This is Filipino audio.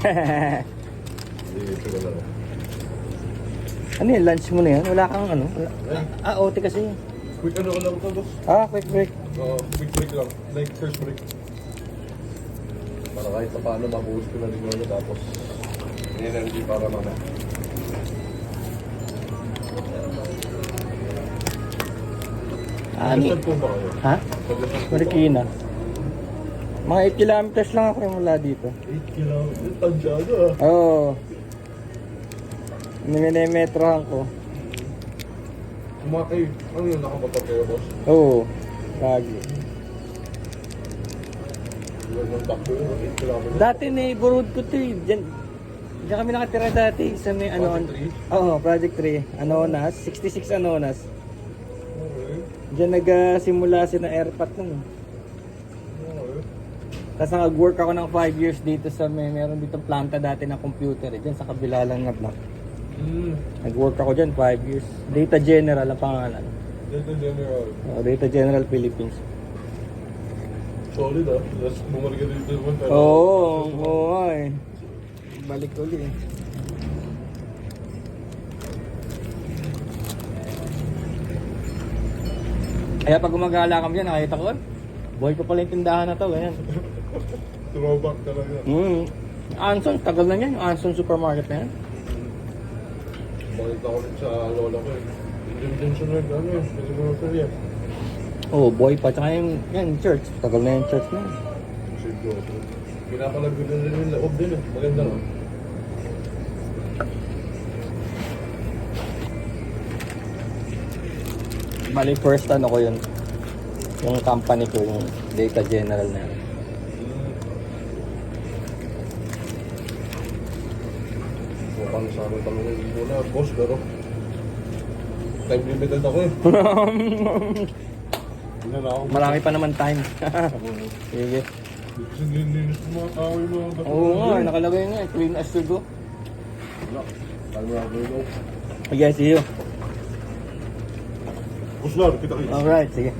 Dito ka lang. Ano yun, lunch mo na yan? Wala kang ano? Wala. OT kasi. Quick ano ka lang ito, boss? Quick break. Quick break lang. Like first break. Para kahit pa paano mabuhos ko na rin yun. Tapos, energy para mamaya. Ano? Saan po ba kayo? Ha? Saan po Marikina. Mga 8 kilometers lang ako yung mula dito. 8 kilometers. Tansyado ah. Oo. Niminemetrohan ko. Sumakay. Ano yun? Nakamotor kayo, boss? Oo. Lagi. Ilan yung takbo yun? 8 kilometers. Dati neighborhood ko to eh. Diyan kami nakatira dati sa may ano. Project 3? Oo, Project 3. Anonas. 66 Anonas. Okay. Diyan nagsimula si na airpat nun. Okay. Tapos nag-work ako ng 5 years dito sa meron dito planta dati na computer. Diyan sa kabila lang na block. Nag-work ako dyan 5 years. Data General ang pangalan. Data General. Data General Philippines. Solid ah. Tapos bumalik ka dito naman. Oo eh. Balik ulit eh. Kaya pag gumagala kami dyan, nakita ko, boy ko pala yung tindahan na to, ganyan. Throwback talaga. Anson, tagal na yan, yung Anson supermarket na yan. Bakit ako rin sa lola ko eh. Indian Johnson rin, ano yun? Pwede mo na yan. Boy pa, tsaka yung yan, church. Tagal na yung church na yan. Siguro. Pinapalagod na rin yung loob din eh. Maganda no? Bali, first ano ko yun. Yung company ko, yung Data General na yan. Mukhang sa amin tanongin muna, boss, pero time limited ako eh. Hindi na ako. Marami pa naman time. Sige. Kasi nilinis ko mga tao yung mga bato. Oo nga, nakalagay nga, clean as you go. Wala. Tayo mo ako yun. Okay, see you. Boss Lar, kita kayo. Alright, sige.